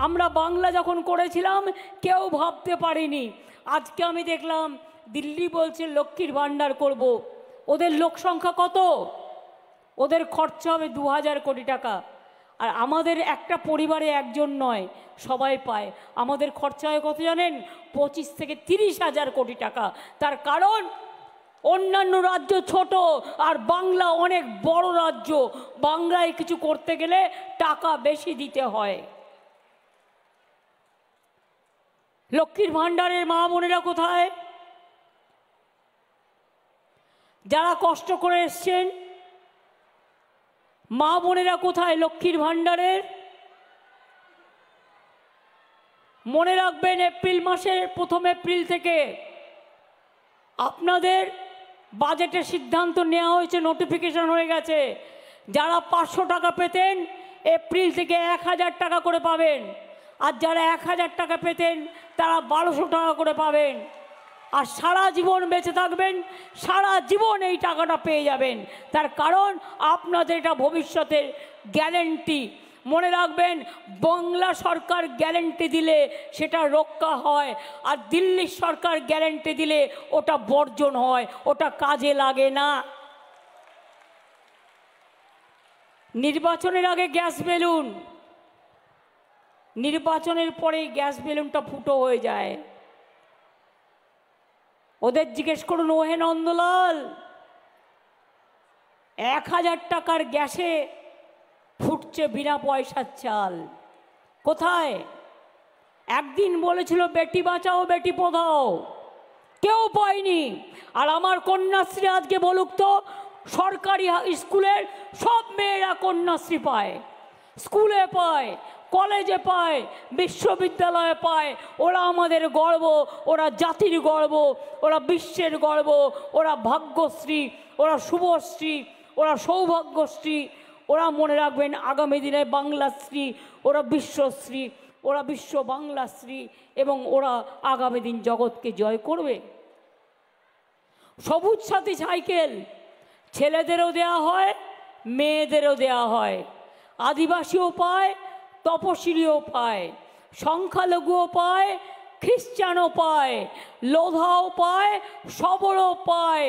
আমরা বাংলা যখন করেছিলাম কেউ ভাবতে পারিনি। আজকে আমি দেখলাম দিল্লি বলছে লক্ষ্মীর ভাণ্ডার করব। ওদের লোক সংখ্যা কত? ওদের খরচা হবে 2000 কোটি টাকা। আর আমাদের একটা পরিবারে একজন নয়, সবাই পায়। আমাদের খরচা হয় কত জানেন? 25 থেকে 30,000 কোটি টাকা। তার কারণ অন্যান্য রাজ্য ছোট আর বাংলা অনেক বড় রাজ্য। বাংলায় কিছু করতে গেলে টাকা বেশি দিতে হয়। লক্ষ্মীর ভাণ্ডারের মা বোনেরা কোথায়? যারা কষ্ট করে এসছেন মা বোনেরা কোথায় লক্ষ্মীর ভাণ্ডারের? মনে রাখবেন, এপ্রিল মাসের 1 এপ্রিল থেকে আপনাদের বাজেটের সিদ্ধান্ত নেওয়া হয়েছে, নোটিফিকেশন হয়ে গেছে। যারা 500 টাকা পেতেন এপ্রিল থেকে 1000 টাকা করে পাবেন। আর যারা 1000 টাকা পেতেন তারা 1200 টাকা করে পাবেন। আর সারা জীবন বেঁচে থাকবেন, সারা জীবন এই টাকাটা পেয়ে যাবেন। তার কারণ আপনাদের এটা ভবিষ্যতের গ্যারেন্টি। মনে রাখবেন, বাংলা সরকার গ্যারেন্টি দিলে সেটা রক্ষা হয়, আর দিল্লির সরকার গ্যারেন্টি দিলে ওটা বর্জন হয়, ওটা কাজে লাগে না। নির্বাচনের আগে গ্যাস বেলুন, নির্বাচনের পরে গ্যাস বেলুনটা ফুটো হয়ে যায়। ওদের জিজ্ঞেস করুন, ওহে নন্দলাল, 1000 টাকার গ্যাসে ফুটছে বিনা পয়সার চাল কোথায়? একদিন বলেছিল বেটি বাঁচাও বেটি পড়াও, কেউ পায়নি। আর আমার কন্যাশ্রী আজকে বলুক তো, সরকারি স্কুলের সব মেয়েরা কন্যাশ্রী পায়, স্কুলে পায়, কলেজে পায়, বিশ্ববিদ্যালয়ে পায়। ওরা আমাদের গর্ব, ওরা জাতির গর্ব, ওরা বিশ্বের গর্ব, ওরা ভাগ্যশ্রী, ওরা শুভশ্রী, ওরা সৌভাগ্যশ্রী। ওরা মনে রাখবেন আগামী দিনে বাংলাশ্রী, ওরা বিশ্বশ্রী, ওরা বিশ্ব বাংলাশ্রী, এবং ওরা আগামী দিন জগৎকে জয় করবে। সবুজ সাথী সাইকেল ছেলেদেরও দেওয়া হয়, মেয়েদেরও দেওয়া হয়। আদিবাসীও পায়, তপশিলীও পায়, সংখ্যালঘুও পায়, খ্রিস্টানও পায়, লোধাও পায়, সবরও পায়,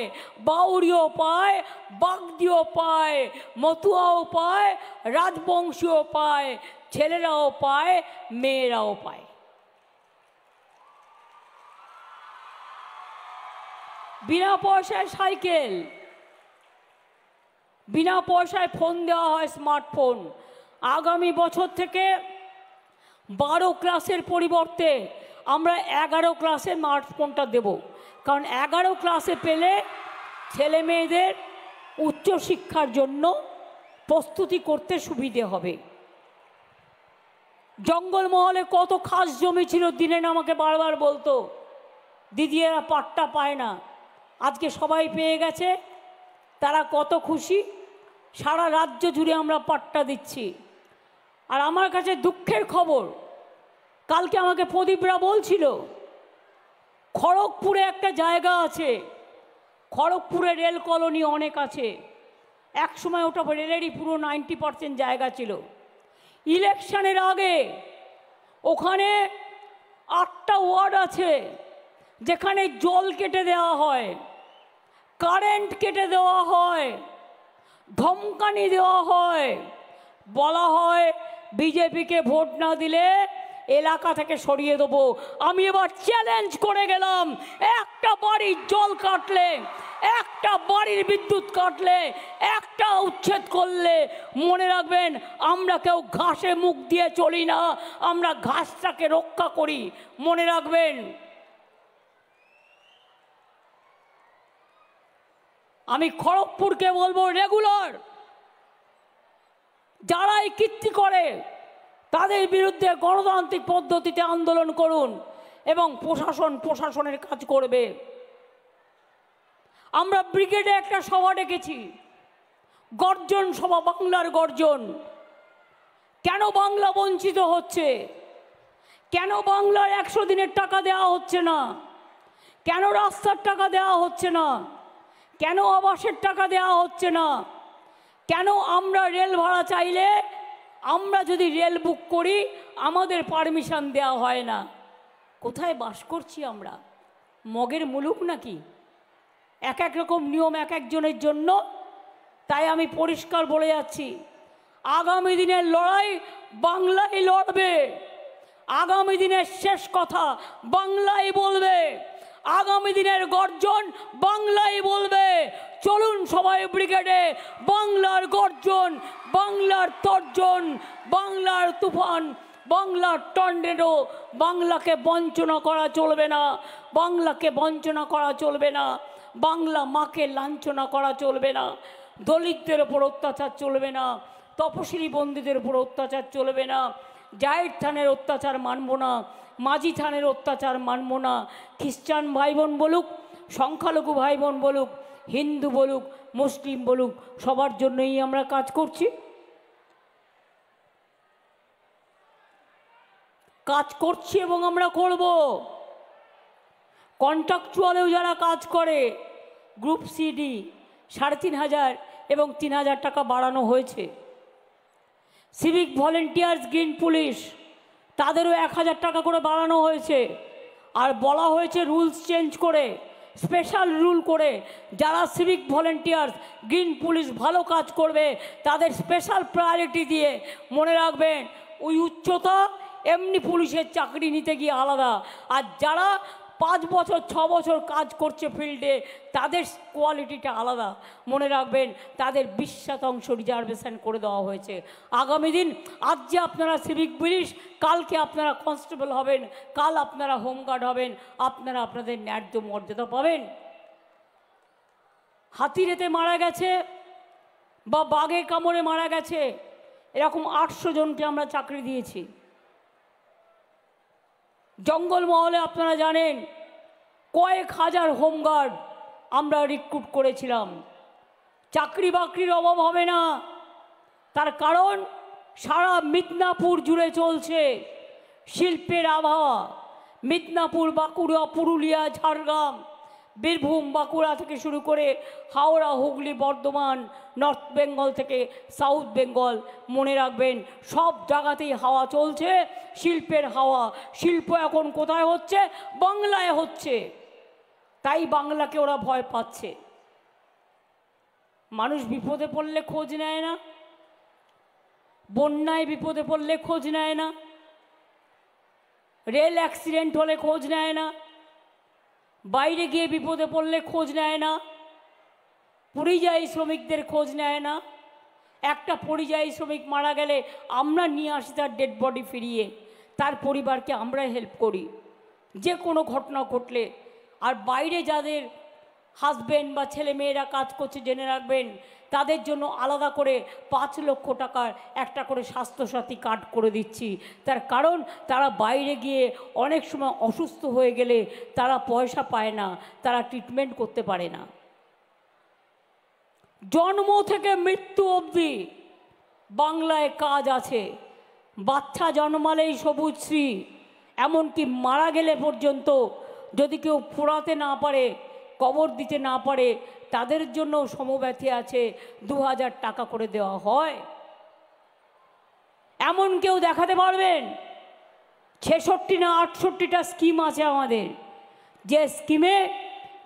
বাউরিও পায়, বাগদিও পায়, মতুয়াও পায়, রাজবংশীও পায়, ছেলেরাও পায়, মেয়েরাও পায়। বিনা পয়সায় সাইকেল, বিনা পয়সায় ফোন দেওয়া হয়, স্মার্টফোন। আগামী বছর থেকে 12 ক্লাসের পরিবর্তে আমরা 11 ক্লাসে স্মার্টফোনটা দেব। কারণ 11 ক্লাসে পেলে ছেলে মেয়েদের উচ্চশিক্ষার জন্য প্রস্তুতি করতে সুবিধে হবে। জঙ্গলমহলে কত খাস জমি ছিল, দিনেন আমাকে বারবার বলতো দিদি এরা পাট্টা পায় না, আজকে সবাই পেয়ে গেছে, তারা কত খুশি। সারা রাজ্য জুড়ে আমরা পাট্টা দিচ্ছি। আর আমার কাছে দুঃখের খবর, কালকে আমাকে প্রদীপরা বলছিল খড়গপুরে একটা জায়গা আছে, খড়গপুরে রেল কলোনি অনেক আছে, এক সময় ওটা রেলেরই পুরো 90% জায়গা ছিল। ইলেকশনের আগে ওখানে 8টা ওয়ার্ড আছে যেখানে জল কেটে দেওয়া হয়, কারেন্ট কেটে দেওয়া হয়, ধমকানি দেওয়া হয়, বলা হয় বিজেপিকে ভোট না দিলে এলাকা থেকে সরিয়ে দেবো। আমি এবার চ্যালেঞ্জ করে গেলাম, একটা বাড়ির জল কাটলে, একটা বাড়ির বিদ্যুৎ কাটলে, একটা উচ্ছেদ করলে, মনে রাখবেন আমরা কেউ ঘাসে মুখ দিয়ে চলি না, আমরা ঘাসটাকে রক্ষা করি। মনে রাখবেন, আমি খড়গপুরকে বলবো রেগুলার যারা এই কীর্তি করে তাদের বিরুদ্ধে গণতান্ত্রিক পদ্ধতিতে আন্দোলন করুন, এবং প্রশাসনের কাজ করবে। আমরা ব্রিগেডে একটা সভা ডেকেছি, গর্জন সভা, বাংলার গর্জন। কেন বাংলা বঞ্চিত হচ্ছে? কেন বাংলার 100 দিনের টাকা দেওয়া হচ্ছে না? কেন রাস্তার টাকা দেওয়া হচ্ছে না? কেন আবাসের টাকা দেওয়া হচ্ছে না? কেন আমরা রেল ভাড়া চাইলে আমরা যদি রেল বুক করি আমাদের পারমিশন দেওয়া হয় না। কোথায় বাস করছি আমরা? মগের মুলুক নাকি? এক এক রকম নিয়ম এক একজনের জন্য। তাই আমি পরিষ্কার বলে যাচ্ছি, আগামী দিনের লড়াই বাংলাই লড়বে, আগামী দিনের শেষ কথা বাংলাই বলবে, আগামী দিনের গর্জন বাংলাই বলবে। চলুন সবাই ব্রিগেডে, বাংলার গর্জন, বাংলার তর্জন, বাংলার তুফান, বাংলার টর্নেডো। বাংলাকে বঞ্চনা করা চলবে না, বাংলাকে বঞ্চনা করা চলবে না, বাংলা মাকে লাঞ্ছনা করা চলবে না, দলিতদের ওপর অত্যাচার চলবে না, তপশিলি বন্দীদের উপর অত্যাচার চলবে না, জায়ের থানের অত্যাচার মানব না, মাঝি থানের অত্যাচার মানব না। খ্রিস্টান ভাই বোন বলুক, সংখ্যালঘু ভাই বোন বলুক, হিন্দু বলুক, মুসলিম বলুক, সবার জন্যই আমরা কাজ করছি। কাজ করছি এবং আমরা করব। কন্ট্রাকচুয়ালেও যারা কাজ করে, গ্রুপ সিডি ৩,৫০০ এবং ৩,০০০ টাকা বাড়ানো হয়েছে। সিভিক ভলেন্টিয়ার্স, গ্রিন পুলিশ, তাদেরও ১,০০০ টাকা করে বাড়ানো হয়েছে। আর বলা হয়েছে রুলস চেঞ্জ করে, স্পেশাল রুল করে, যারা সিভিক ভলেন্টিয়ার্স, গ্রিন পুলিশ ভালো কাজ করবে তাদের স্পেশাল প্রায়োরিটি দিয়ে। মনে রাখবেন, ওই উচ্চতা এমনি পুলিশের চাকরি নিতে গিয়ে আলাদা, আর যারা ৫ বছর ৬ বছর কাজ করছে ফিল্ডে তাদের কোয়ালিটিটা আলাদা। মনে রাখবেন, তাদের ২০% রিজার্ভেশন করে দেওয়া হয়েছে। আগামী দিন, আজ যে আপনারা সিভিক পুলিশ, কালকে আপনারা কনস্টেবল হবেন, কাল আপনারা হোমগার্ড হবেন, আপনারা আপনাদের ন্যায্য মর্যাদা পাবেন। হাতিরেতে মারা গেছে বা বাঘে কামড়ে মারা গেছে এরকম ৮০০ জনকে আমরা চাকরি দিয়েছি। জঙ্গলমহলে আপনারা জানেন কয়েক হাজার হোমগার্ড আমরা রিক্রুট করেছিলাম। চাকরি বাকরির অভাব হবে না, তার কারণ সারা মিদনাপুর জুড়ে চলছে শিল্পের আবহাওয়া। মিদনাপুর, বাঁকুড়া, পুরুলিয়া, ঝাড়গ্রাম, বীরভূম, বাঁকুড়া থেকে শুরু করে হাওড়া, হুগলি, বর্ধমান, নর্থ বেঙ্গল থেকে সাউথ বেঙ্গল, মনে রাখবেন সব জায়গাতেই হাওয়া চলছে, শিল্পের হাওয়া। শিল্প এখন কোথায় হচ্ছে? বাংলায় হচ্ছে। তাই বাংলাকে ওরা ভয় পাচ্ছে। মানুষ বিপদে পড়লে খোঁজ নেয় না, বন্যায় বিপদে পড়লে খোঁজ নেয় না, রেল অ্যাক্সিডেন্ট হলে খোঁজ নেয় না, বাইরে গিয়ে বিপদে পড়লে খোঁজ নেয় না, পরিযায়ী শ্রমিকদের খোঁজ নেয় না। একটা পরিযায়ী শ্রমিক মারা গেলে আমরা নিয়ে আসি তার ডেড বডি ফিরিয়ে, তার পরিবারকে আমরা হেল্প করি যে কোনো ঘটনা ঘটলে। আর বাইরে যাদের হাজব্যান্ড বা ছেলে মেয়েরা কাজ করছে, জেনে রাখবেন তাদের জন্য আলাদা করে ৫ লক্ষ টাকার একটা করে স্বাস্থ্যসাথী কার্ড করে দিচ্ছি। তার কারণ তারা বাইরে গিয়ে অনেক সময় অসুস্থ হয়ে গেলে তারা পয়সা পায় না, তারা ট্রিটমেন্ট করতে পারে না। জন্ম থেকে মৃত্যু অবধি বাংলায় কাজ আছে। বাচ্চা জন্মালেই সবুজশ্রী, এমনকি মারা গেলে পর্যন্ত যদি কেউ পোড়াতে না পারে, কবর দিতে না পারে, তাদের জন্য সমব্যথী আছে, ২,০০০ টাকা করে দেওয়া হয়। এমন কেউ দেখাতে পারবেন? ৬৬ না ৬৮টা স্কিম আছে আমাদের, যে স্কিমে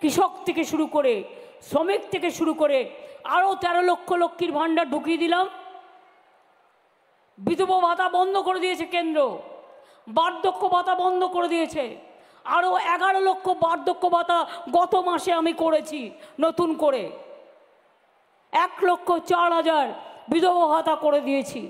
কৃষক থেকে শুরু করে, শ্রমিক থেকে শুরু করে আরও ১৩ লক্ষ লক্ষ্মীর ভাণ্ডার ঢুকিয়ে দিলাম। বিধবা ভাতা বন্ধ করে দিয়েছে কেন্দ্র, বার্ধক্য ভাতা বন্ধ করে দিয়েছে। আরও ১১ লক্ষ বার্ধক্য ভাতা গত মাসে আমি করেছি নতুন করে, ১,০৪,০০০ বিধবা ভাতা করে দিয়েছি।